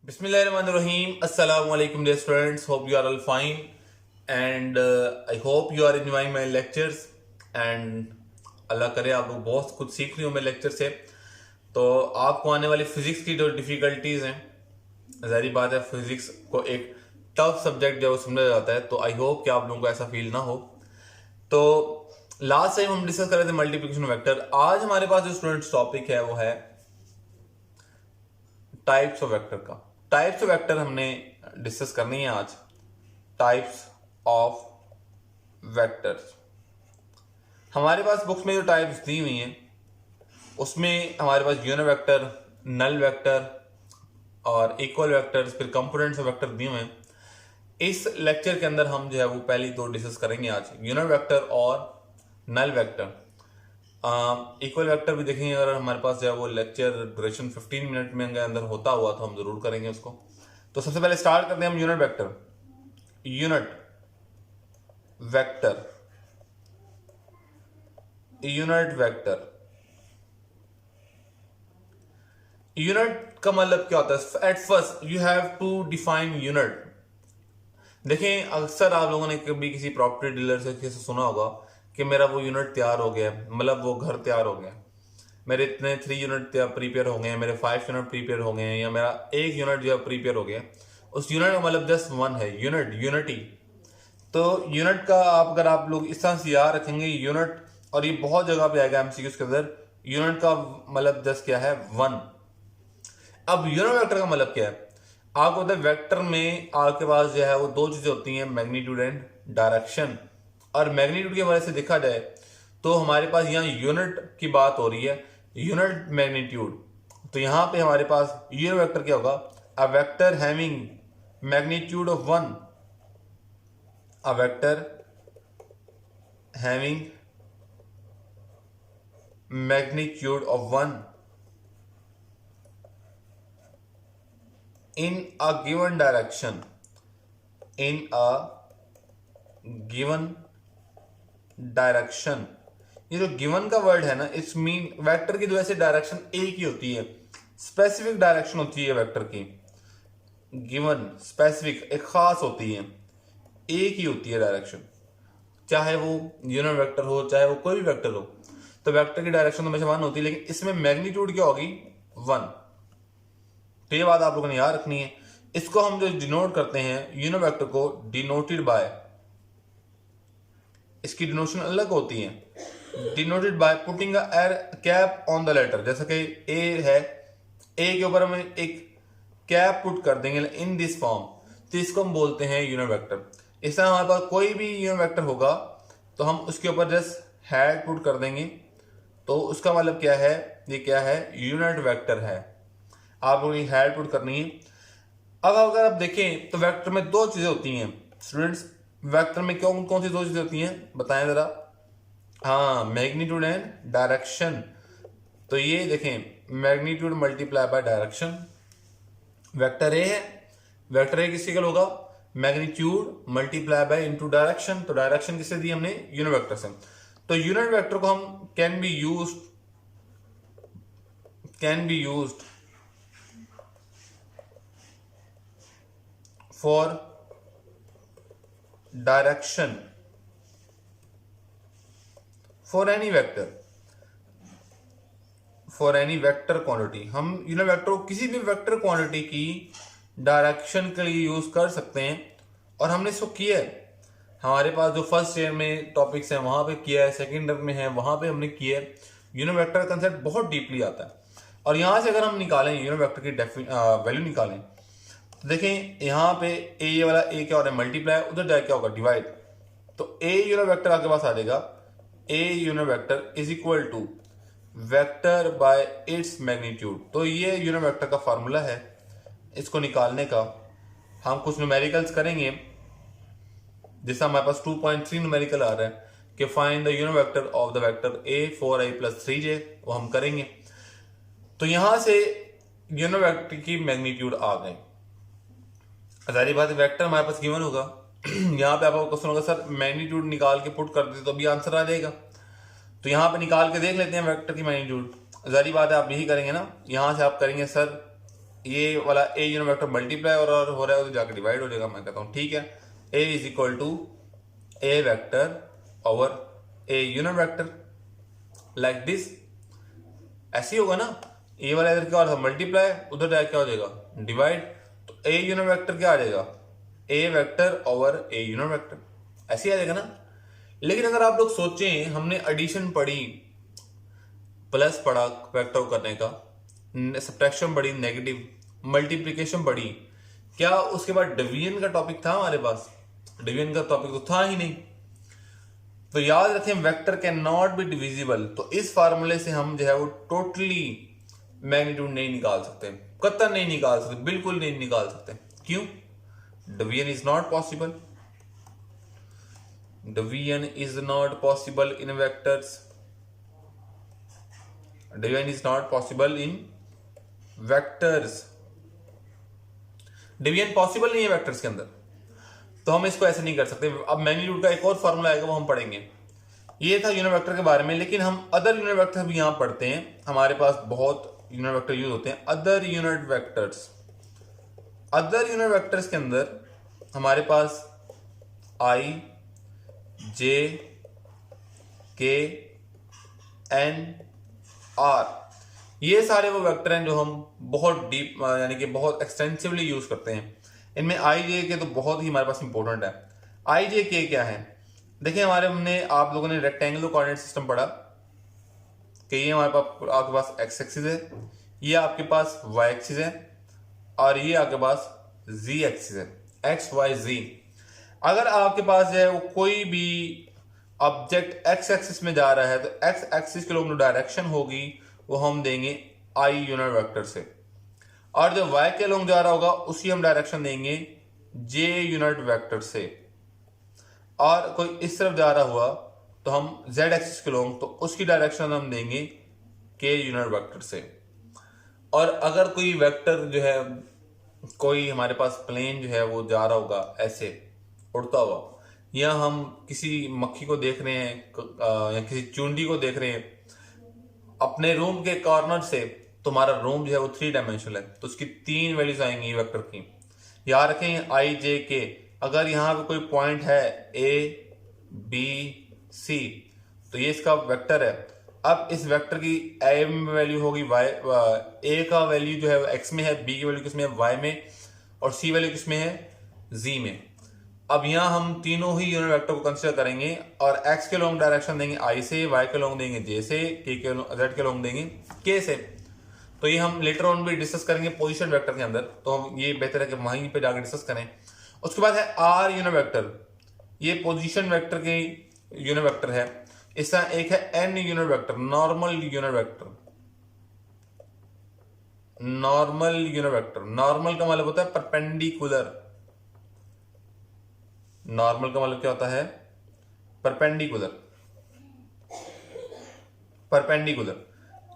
Bismillahirrahmanirrahim. Assalamu alaikum dear students. Hope you are all fine and I hope you are enjoying my lectures and अल्लाह करे आप लोग बहुत कुछ सीख रहे हो मेरे लेक्चर से। तो आपको आने वाली फिजिक्स की जो डिफिकल्टीज हैं, ज़ाहिर बात है फिजिक्स को एक टफ सब्जेक्ट जो समझा जाता है, तो आई होप कि आप लोगों को ऐसा फील ना हो। तो लास्ट टाइम हम डिस्कस कर रहे थे मल्टीप्लिकेशन वेक्टर। आज हमारे पास जो स्टूडेंट्स टॉपिक है वो है टाइप्स ऑफ वेक्टर का। टाइप्स ऑफ वेक्टर हमने डिस्कस करनी है आज। टाइप्स ऑफ वेक्टर्स हमारे पास बुक्स में जो टाइप्स दी हुई हैं उसमें हमारे पास यूनिट वेक्टर, नल वेक्टर और इक्वल वेक्टर्स, फिर कंपोनेंट्स ऑफ वेक्टर दिए हुए हैं। इस लेक्चर के अंदर हम जो है वो पहली दो डिस्कस करेंगे आज, यूनिट वेक्टर और नल वेक्टर। इक्वल वेक्टर भी देखेंगे अगर हमारे पास जो है वो लेक्चर ड्यूरेशन 15 मिनट में अंदर होता हुआ तो हम जरूर करेंगे उसको। तो सबसे पहले स्टार्ट करते हैं हम unit vector. Unit vector, unit vector, unit का मतलब क्या होता है? At first you have to define unit. देखें अक्सर आप लोगों ने कभी किसी प्रॉपर्टी डीलर से किसी सुना होगा कि मेरा वो यूनिट तैयार हो गया, मतलब वो घर तैयार हो गया, मेरे इतने 3 यूनिट प्रीपेयर हो गए हैं, मेरे 5 यूनिट प्रीपेयर हो गए हैं, या मेरा 1 यूनिट जो है प्रीपेयर हो गया। उस यूनिट का मतलब जस्ट वन है, यूनिट, यूनिटी। तो यूनिट का अगर आप लोग इस तरह से याद रखेंगे यूनिट, और ये बहुत जगह पे आएगा एमसीक्यूज के अंदर, यूनिट का मतलब जस्ट क्या है? वन। अब यूनिट वेक्टर का मतलब क्या है? आपको पता है वेक्टर में आपके पास जो है वो दो चीजें होती हैं, मैग्नीट्यूड एंड डायरेक्शन। और मैग्नीट्यूड की वजह से देखा जाए तो हमारे पास यहाँ यूनिट की बात हो रही है, यूनिट मैग्नीट्यूड। तो यहाँ पे हमारे पास यूनिट वेक्टर क्या होगा? A vector having magnitude of one, a vector having magnitude of one in a given direction, in a given direction। ये जो गिवन का वर्ड है ना, इट्स मीन वेक्टर की जो ऐसे डायरेक्शन एक ही होती है, स्पेसिफिक डायरेक्शन होती है वेक्टर की। गिवन स्पेसिफिक एक खास होती है, एक ही होती है डायरेक्शन, चाहे वो यूनिट वेक्टर हो चाहे वो कोई भी वेक्टर हो। तो वेक्टर की डायरेक्शन तो हमेशा वन होती है, लेकिन इसमें मैग्नीट्यूड क्या होगी? वन। तो ये बात आप लोगों ने याद रखनी है। इसको हम जो डिनोट करते हैं यूनिट वेक्टर को, डिनोटेड बाय, इसकी डिनोशन अलग होती है। Denoted by putting a cap on the letter. जैसे कि ए है, ए के ऊपर हम एक कैप पुट कर देंगे इन दिस फॉर्म, तो इसको हम बोलते हैं यूनिट वेक्टर। इस तरह हमारे पास कोई भी यूनिट वेक्टर होगा तो हम उसके ऊपर जस्ट हैड पुट कर देंगे, तो उसका मतलब क्या है? ये क्या है? यूनिट वेक्टर है। आप लोगों ने हैड पुट करनी है। अब अगर आप देखें तो वेक्टर में दो चीजें होती हैं स्टूडेंट्स। वेक्टर में कौन कौन सी दो चीजें होती हैं बताएं जरा? हाँ, मैग्नीट्यूड एंड डायरेक्शन। तो ये देखें, magnitude multiply by direction. Vector A है, वेक्टर ए किसके इक्वल होगा? Magnitude multiply by into direction. तो डायरेक्शन किससे दी हमने? यूनिट वेक्टर से। तो यूनिट वेक्टर को हम can be used for direction for any vector, quantity। हम यूनिट वेक्टर को किसी भी वेक्टर क्वांटिटी की डायरेक्शन के लिए यूज कर सकते हैं, और हमने इसको किया है। हमारे पास जो फर्स्ट ईयर में टॉपिक्स हैं वहां पे किया है, सेकेंड ईयर में है वहां पे हमने किया है। यूनिट वेक्टर का कंसेप्ट बहुत डीपली आता है। और यहां से अगर हम निकालें यूनिट वेक्टर की वैल्यू निकालें, देखें यहाँ पे ए वाला ए क्या हो रहा है? मल्टीप्लाई, उधर जाए क्या होगा? डिवाइड। तो ए यूनिट वेक्टर आपके पास आ जाएगा, a unit vector is equal to vector by its magnitude. तो ये यूनिट वेक्टर का फॉर्मूला है। इसको निकालने का हम कुछ न्यूमेरिकल्स करेंगे, जैसा हमारे पास 2.3 न्यूमेरिकल आ रहा है कि find the unit vector of the vector A 4i + 3j, वो हम करेंगे। तो यहां से यूनिट वेक्टर की मैग्नीट्यूड आ गई। ज़ाहिर बात है वेक्टर हमारे पास गिवन होगा। यहाँ पे आपको क्वेश्चन होगा सर मैग्नीट्यूड निकाल के पुट कर देते तो भी आंसर आ जाएगा। तो यहाँ पे निकाल के देख लेते हैं वेक्टर की मैग्नीट्यूड। ज़ाहिर बात है आप यही करेंगे ना, यहाँ से आप करेंगे सर ये वाला ए यूनिट वेक्टर मल्टीप्लाई और हो रहा है तो जाकर डिवाइड हो जाएगा। मैं कहता हूँ ठीक है, A is equal to A vector over a unit vector, like this. ऐसे ही होगा ना, ए वाला इधर क्या हो रहा था मल्टीप्लाई, उधर जाकर क्या हो जाएगा डिवाइड, तो ए यूनिट वेक्टर क्या आ जाएगा ए vector over a unit vector, ऐसे ही आ जाएगा ना। लेकिन अगर आप लोग सोचें, हमने एडिशन पढ़ी, प्लस पढ़ा वेक्टर को करने का, सब्ट्रैक्शन पढ़ी, नेगेटिव, मल्टीप्लिकेशन पढ़ी, क्या उसके बाद डिवीजन का टॉपिक था हमारे पास? डिवीजन का टॉपिक तो था ही नहीं। तो याद रखें vector can not be divisible, तो इस फार्मूले से हम जो है वो टोटली मैग्नीट्यूड नहीं निकाल सकते, कतई नहीं निकाल सकते, बिल्कुल नहीं निकाल सकते। क्यों? Division is not possible, division is not possible in vectors, division is not possible in vectors, division possible नहीं है वेक्टर्स के अंदर, तो हम इसको ऐसे नहीं कर सकते। अब मैग्नीट्यूड का एक और फॉर्मूला आएगा, वो हम पढ़ेंगे। ये था यूनिट वेक्टर के बारे में, लेकिन हम अदर यूनिट वेक्टर भी यहां पढ़ते हैं। हमारे पास बहुत यूनिट वेक्टर यूज होते हैं, other unit vectors. Other unit vectors के अंदर हमारे पास आई, जे, के, एन, आर, ये सारे वो वेक्टर हैं जो हम बहुत डीप यानी कि बहुत एक्सटेंसिवली यूज करते हैं। इनमें आई जे के तो बहुत ही हमारे पास इंपॉर्टेंट है। आई जे के क्या है? देखिए, हमने आप लोगों ने रेक्टेंगुलर कोऑर्डिनेट सिस्टम पढ़ा कि ये हमारे पास आपके पास एक्स एक्सिस है, ये आपके पास वाई एक्सिस है, और ये आपके पास जी एक्सिस है, एक्स वाई जी। अगर आपके पास जो है वो कोई भी ऑब्जेक्ट एक्स एक्सिस में जा रहा है तो एक्स एक्सिस के लोग जो डायरेक्शन होगी वो हम देंगे आई यूनिट वेक्टर से, और जो वाई के लोग जा रहा होगा उसकी हम डायरेक्शन देंगे जे यूनिट वेक्टर से, और कोई इस तरफ जा रहा हुआ तो हम जेड एक्सिस के लोग तो उसकी डायरेक्शन हम देंगे के यूनिट वेक्टर से। और अगर कोई वेक्टर जो है, कोई हमारे पास प्लेन जो है वो जा रहा होगा ऐसे उड़ता हुआ, या हम किसी मक्खी को देख रहे हैं या किसी चूंडी को देख रहे हैं अपने रूम के कॉर्नर से, तो हमारा रूम जो है वो 3 डायमेंशनल है, तो उसकी 3 वैल्यूज आएंगी वेक्टर की। याद रखें आई जे के, अगर यहाँ पे कोई पॉइंट है ए बी सी, तो ये इसका वेक्टर है। अब इस वेक्टर की ए में वैल्यू होगी वाई, ए का वैल्यू जो है एक्स में है, बी की वैल्यू किसमें है वाई में, और सी वैल्यू किसमें है जी में। अब यहाँ हम तीनों ही यूनिट वेक्टर को कंसीडर करेंगे और एक्स के लॉन्ग डायरेक्शन देंगे आई से, वाई के लॉन्ग देंगे जे से, के जेड के लॉन्ग देंगे के से। तो ये हम लेटर ऑन भी डिस्कस करेंगे पोजीशन वेक्टर के अंदर, तो हम ये बेहतर है कि वहीं पे जाकर डिस्कस करें। उसके बाद है आर यूनिट वेक्टर, ये पोजीशन वेक्टर के यूनिट वेक्टर है। इस तरह एक है N unit vector, normal unit vector, normal unit vector. Normal का मतलब होता है परपेंडिकुलर, नॉर्मल का मतलब क्या होता है परपेंडिकुलर, परपेंडिकुलर।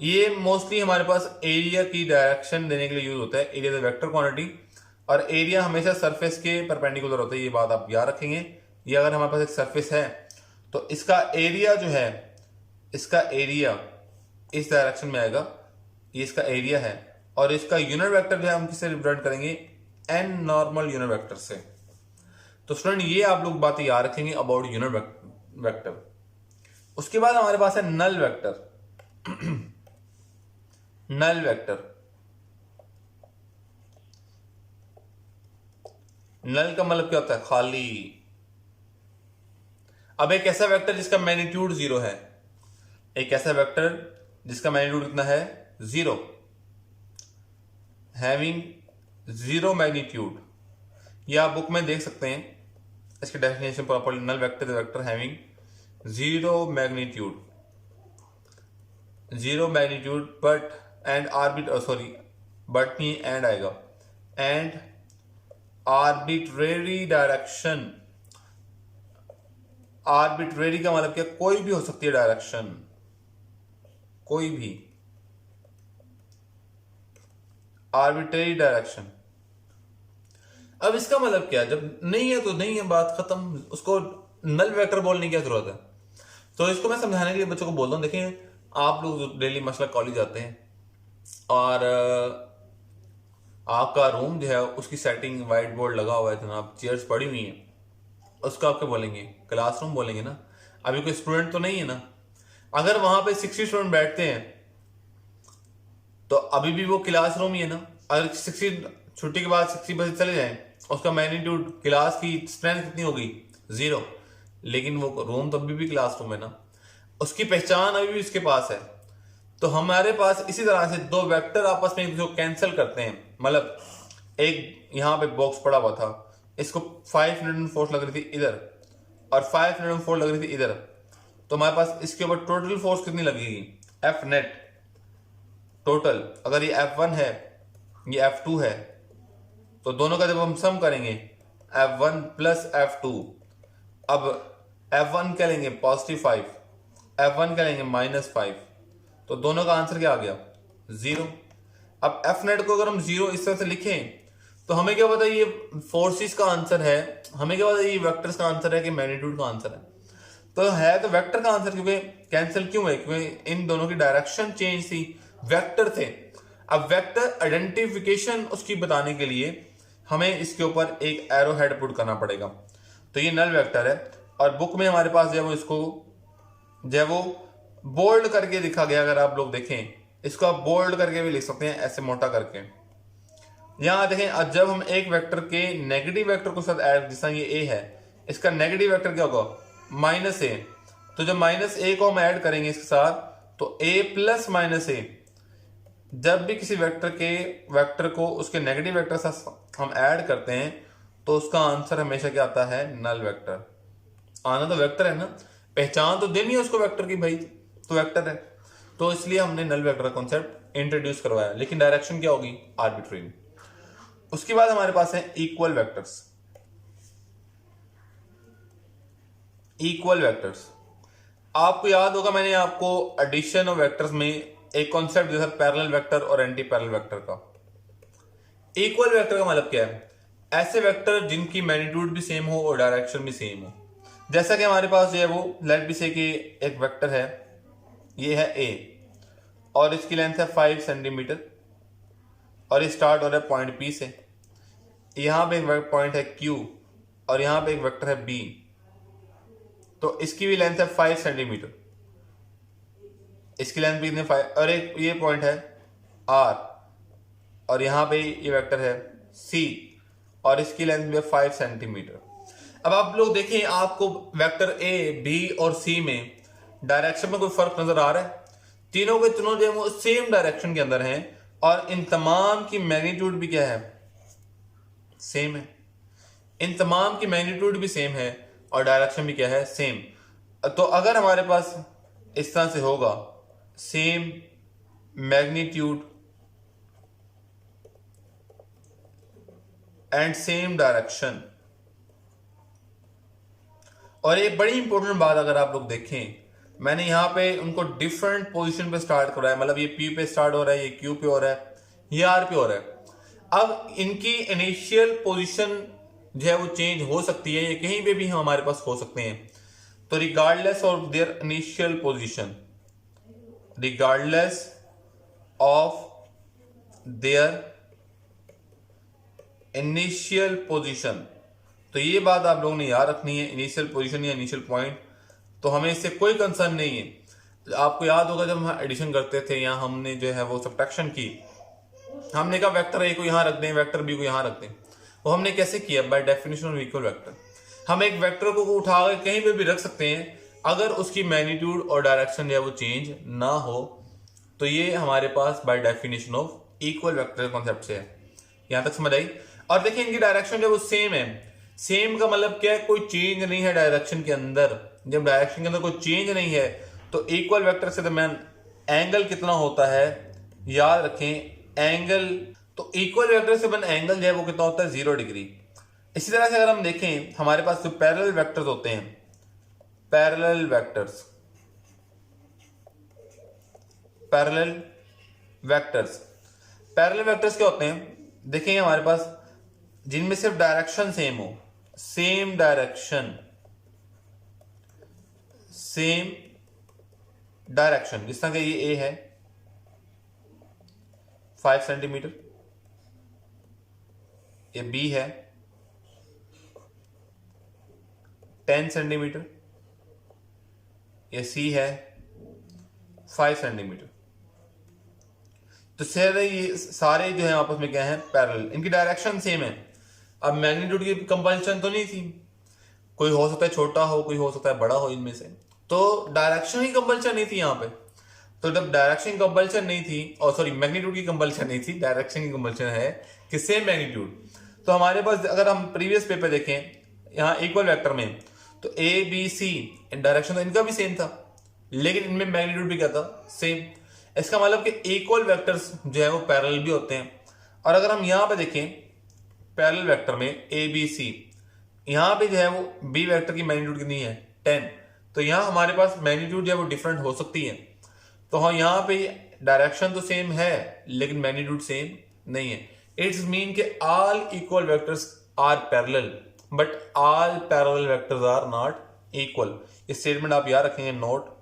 ये मोस्टली हमारे पास एरिया की डायरेक्शन देने के लिए यूज होता है, एरिया द वेक्टर क्वांटिटी, और एरिया हमेशा सरफेस के परपेंडिकुलर होता है, ये बात आप याद रखेंगे। ये अगर हमारे पास एक सरफेस है तो इसका एरिया जो है, इसका एरिया इस डायरेक्शन में आएगा, ये इसका एरिया है, और इसका यूनिट वेक्टर जो है हम किससे रिप्रेजेंट करेंगे एन नॉर्मल यूनिट वेक्टर से। तो स्टूडेंट ये आप लोग बातें याद रखेंगे अबाउट यूनिट वेक्टर। उसके बाद हमारे पास है नल वेक्टर। नल वेक्टर, नल का मतलब क्या होता है खाली। अब एक ऐसा वेक्टर जिसका मैग्नीट्यूड 0 है, एक ऐसा वेक्टर जिसका मैग्नीट्यूड कितना है 0, हैविंग 0 मैग्नीट्यूड, या आप बुक में देख सकते हैं इसके definition properly. Null vector the vector having 0 magnitude, 0 magnitude but and arbit sorry but नहीं एंड आएगा, एंड आर्बिट्रेरी डायरेक्शन। आर्बिट्रेरी का मतलब क्या, कोई भी हो सकती है डायरेक्शन, कोई भी आर्बिट्रेरी डायरेक्शन। अब इसका मतलब क्या, जब नहीं है तो नहीं है, बात खत्म, उसको नल वेक्टर बोलने की क्या जरूरत है। तो इसको मैं समझाने के लिए बच्चों को बोलता हूं। देखिए आप लोग डेली मसला कॉलेज आते हैं और आपका रूम जो है उसकी सेटिंग वाइट बोर्ड लगा हुआ है जनाब, चेयर्स पड़ी हुई हैं, उसको आप क्या बोलेंगे? क्लासरूम बोलेंगे ना। अभी कोई स्टूडेंट तो नहीं है ना। अगर वहां पे 60 स्टूडेंट बैठते हैं तो अभी भी वो क्लासरूम ही है ना। अगर 60 छुट्टी के बाद 60 बजे चले जाएं, उसका मैग्नीट्यूड क्लास की स्ट्रेंथ कितनी होगी? 0। लेकिन वो रूम तो अभी भी क्लासरूम है ना, उसकी पहचान अभी भी उसके पास है। तो हमारे पास इसी तरह से दो वेक्टर आपस में एक दूसरे को कैंसिल करते हैं। मतलब एक यहाँ पे बॉक्स पड़ा हुआ था, इसको 5 न्यूटन फोर्स लग रही थी इधर और 5 न्यूटन फोर्स लग रही थी इधर, तो हमारे पास इसके ऊपर टोटल फोर्स कितनी लगेगी? F net total. अगर ये F1 है, ये F2 है, तो दोनों का जब हम सम करेंगे F1 प्लस F2, अब F1 क्या लेंगे? +5, F1 क्या लेंगे? -5, तो दोनों का आंसर क्या आ गया? 0। अब F नेट को अगर हम 0 इस तरह से लिखें तो हमें क्या पता ये फोर्सेस का आंसर है, हमें क्या पता ये वेक्टर्स का आंसर है कि मैग्नीट्यूड का आंसर है? तो है तो वेक्टर का आंसर, क्योंकि कैंसिल क्यों है? क्योंकि इन दोनों की डायरेक्शन चेंज थी, वेक्टर थे। अब वेक्टर आइडेंटिफिकेशन उसकी बताने के लिए हमें इसके ऊपर एक एरो हेड पुट करना पड़ेगा। तो ये नल वेक्टर है और बुक में हमारे पास जो है वो इसको जो है वो बोल्ड करके लिखा गया। अगर आप लोग देखें इसको आप बोल्ड करके भी लिख सकते हैं, ऐसे मोटा करके। यहां देखें, अब जब हम एक वेक्टर के नेगेटिव वेक्टर को साथ ऐड, जैसा ये ए है, इसका नेगेटिव वेक्टर क्या होगा? -a। तो जब -a को हम ऐड करेंगे इसके साथ, तो a प्लस -a, जब भी किसी वेक्टर को उसके नेगेटिव वेक्टर साथ हम ऐड करते हैं तो उसका आंसर हमेशा क्या आता है? Null vector. आना तो वेक्टर है ना, पहचान तो देनी है उसको वेक्टर की भाई, तो वेक्टर है। तो इसलिए हमने नल वेक्टर का कॉन्सेप्ट इंट्रोड्यूस करवाया, लेकिन डायरेक्शन क्या होगी? आर्बिट्रेरी। उसके बाद हमारे पास है इक्वल वेक्टर्स। इक्वल वेक्टर्स आपको याद होगा, मैंने आपको एडिशन ऑफ वेक्टर्स में एक कॉन्सेप्ट दिया था पैरेलल वेक्टर और एंटी पैरेलल वेक्टर का। इक्वल वेक्टर का मतलब क्या है? ऐसे वेक्टर जिनकी मैग्नीट्यूड भी सेम हो और डायरेक्शन भी सेम हो। जैसा कि हमारे पास जो है वो लेट बी से कि एक वेक्टर है, ये है a और इसकी लेंथ है 5 सेंटीमीटर और ये स्टार्ट हो रहा है पॉइंट P से। यहां पे एक पॉइंट है Q और यहां पे एक वेक्टर है B, तो इसकी भी लेंथ है 5 सेंटीमीटर, इसकी लेंथ भी इतने 5, और एक ये पॉइंट है R और यहां पे ये वेक्टर है C और इसकी लेंथ भी है 5 सेंटीमीटर। अब आप लोग देखें, आपको वेक्टर A, B और C में डायरेक्शन में कोई फर्क नजर आ रहा है? तीनों के तीनों जो है वो सेम डायरेक्शन के अंदर हैं और इन तमाम की मैग्नीट्यूड भी क्या है? सेम है। इन तमाम की मैग्नीट्यूड भी सेम है और डायरेक्शन भी क्या है? सेम। तो अगर हमारे पास इस तरह से होगा, same magnitude and same direction, और एक बड़ी इंपॉर्टेंट बात अगर आप लोग देखें, मैंने यहां पे उनको डिफरेंट पोजीशन पे स्टार्ट कराया, मतलब ये P पे स्टार्ट हो रहा है, ये Q पे हो रहा है, ये R पे हो रहा है। अब इनकी इनिशियल पोजीशन जो है वो चेंज हो सकती है, ये कहीं पे भी हमारे पास हो सकते हैं। तो regardless of their initial position, regardless of their initial position, तो ये बात आप लोगों ने याद रखनी है, इनिशियल पोजीशन या इनिशियल पॉइंट। तो हमें इससे कोई कंसर्न नहीं है। आपको याद होगा जब हम एडिशन करते थे या हमने जो है वो सब्ट्रैक्शन की, हमने कहा वेक्टर ए को यहां रख दें, वेक्टर बी को यहां रख दें। वो हमने कैसे किया? Bye definition of equal vector. हम एक वेक्टर को उठा कर कहीं पे भी रख सकते हैं, अगर उसकी मैग्नीट्यूड और डायरेक्शन जो है वो चेंज ना हो। तो ये हमारे पास by definition of equal vector concept से है। यहां तक समझ आई? और देखिए इनकी डायरेक्शन जो वो सेम है। सेम का मतलब क्या है? कोई चेंज नहीं है डायरेक्शन के अंदर। जब डायरेक्शन के अंदर कोई चेंज नहीं है तो इक्वल वेक्टर के दरमियान एंगल कितना होता है? याद रखें एंगल, तो इक्वल वेक्टर से बन एंगल जो है वो कितना होता है? 0 डिग्री। इसी तरह से अगर हम देखें हमारे पास जो पैरेलल वेक्टर्स होते हैं, parallel vectors, parallel vectors, parallel vectors क्या होते हैं? देखें हमारे पास जिनमें सिर्फ डायरेक्शन सेम हो, सेम डायरेक्शन, सेम डायरेक्शन, जिस तरह का ये ए है 5 सेंटीमीटर, ये बी है 10 सेंटीमीटर, ये सी है 5 सेंटीमीटर। तो ये सारे जो है आपस में क्या है, पैरेलल, इनकी डायरेक्शन सेम है। अब मैग्नीट्यूड की कंपल्शन तो नहीं थी, कोई हो सकता है छोटा हो, कोई हो सकता है बड़ा हो इनमें से, तो डायरेक्शन ही कंपल्शन नहीं थी यहाँ पे। तो जब डायरेक्शन की कंपल्शन नहीं थी, और सॉरी मैग्नीट्यूड की कंपल्शन नहीं थी, डायरेक्शन की कंपल्शन है कि सेम मैग्नीट्यूड, तो हमारे पास अगर हम प्रीवियस पेपर देखें यहाँ इक्वल वेक्टर में, तो ए बी सी डायरेक्शन तो इनका भी सेम था, लेकिन इनमें मैग्नीट्यूड भी क्या था, सेम। इसका मतलब कि इक्वल वेक्टर्स जो है वो पैरेलल भी होते हैं। और अगर हम यहाँ पे देखें पैरेलल वेक्टर में ए बी सी, यहाँ पे जो है वो बी वेक्टर की मैग्नीट्यूड कितनी है 10, तो यहाँ हमारे पास मैग्नीट्यूड जो है वो डिफरेंट हो सकती है। तो हाँ यहाँ पे डायरेक्शन तो सेम है लेकिन मैग्नीट्यूड सेम नहीं है। इट्स मीन के all equal vectors are parallel but all parallel vectors are not equal. इस स्टेटमेंट आप याद रखेंगे, note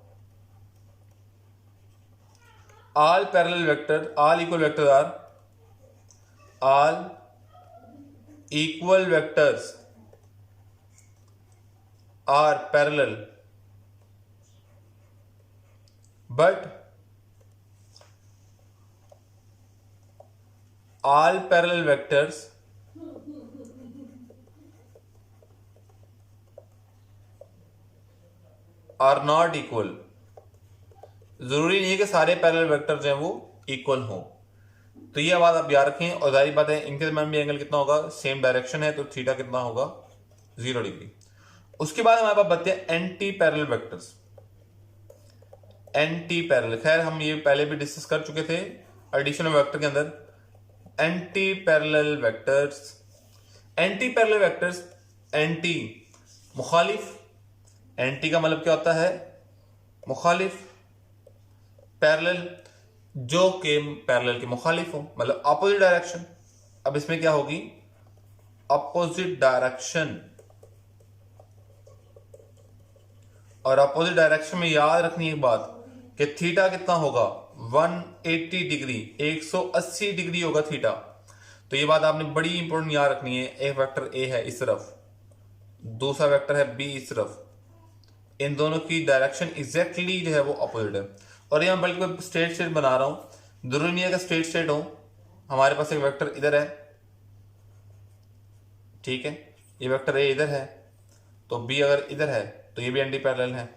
all parallel vector, all equal vectors are, all equal vectors are parallel but all parallel vectors are not equal। जरूरी नहीं है कि सारे parallel vector जो हैं वो इक्वल हों। तो ये बात आप याद रखें। और जाहिर बात है इनके दरम्यान भी एंगल कितना होगा, सेम डायरेक्शन है तो थीटा कितना होगा 0 डिग्री। उसके बाद हमारे पास बनते हैं anti parallel vectors. Anti parallel, खैर हम ये पहले भी डिस्कस कर चुके थे एडिशन ऑफ वेक्टर के अंदर। Anti parallel vectors, anti parallel vectors, anti मुखालिफ, एंटी का मतलब क्या होता है मुखालिफ, पैरेलल जो के पैरेलल के मुखालिफ हो, मतलब ऑपोजिट डायरेक्शन। अब इसमें क्या होगी, ऑपोजिट डायरेक्शन। और ऑपोजिट डायरेक्शन में याद रखनी एक बात कि थीटा कितना होगा 180 डिग्री, 180 डिग्री होगा थीटा। तो ये बात आपने बड़ी इंपॉर्टेंट याद रखनी है। एक वेक्टर ए है इस तरफ, दूसरा वेक्टर है बी इस तरफ, इन दोनों की डायरेक्शन एग्जैक्टली जो है वो अपोजिट है। और यहाँ बल्कि स्ट्रेट स्ट्रेट बना रहा हूं, जरूरी नहीं है कि स्ट्रेट स्ट्रेट हो। हमारे पास एक वेक्टर इधर है, ठीक है, ये वेक्टर ए इधर है, तो बी अगर इधर है तो ये भी एंटी पैरेलल है।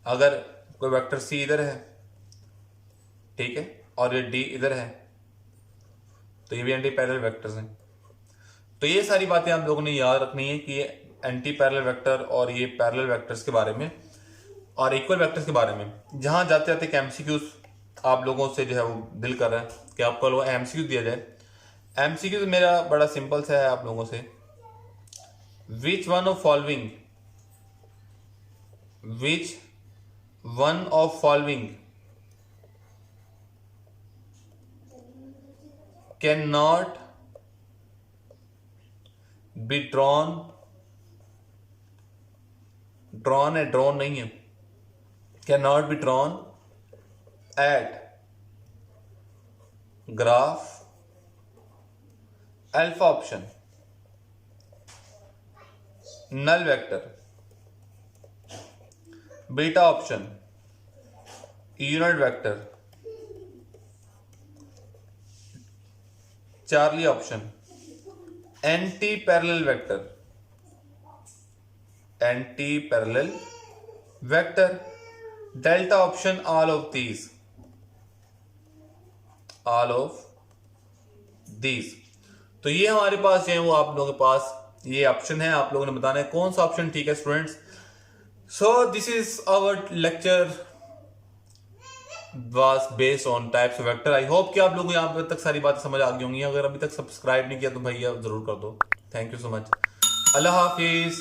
अगर कोई वेक्टर सी इधर है, ठीक है, और ये डी इधर है, तो ये भी एंटी पैरेलल वेक्टर्स हैं। तो ये सारी बातें आप लोगों ने याद रखनी है कि ये एंटी पैरेलल वेक्टर और ये पैरेलल वेक्टर्स के बारे में और इक्वल वेक्टर्स के बारे में। जहां जाते जाते एमसीक्यूज आप लोगों से जो है वो दिल कर रहा है कि आपको लोग एमसीक्यू दिया जाए। एमसीक्यूज मेरा बड़ा सिंपल सा है आप लोगों से, which one of following cannot be drawn है, ड्रॉन नहीं है, cannot be drawn at graph alpha option, null vector, beta option, unit vector, Charlie option, anti parallel vector, anti parallel vector, delta option, all of these. तो ये हमारे पास है वो आप लोगों के पास ये ऑप्शन है, आप लोगों ने बताना है कौन सा ऑप्शन ठीक है students. So this is our lecture was based on types of vector. I hope कि आप लोगों को यहाँ तक सारी बातें समझ आ गई होंगी। अगर अभी तक सब्सक्राइब नहीं किया तो भैया जरूर कर दो। Thank you so much. Allah Hafiz.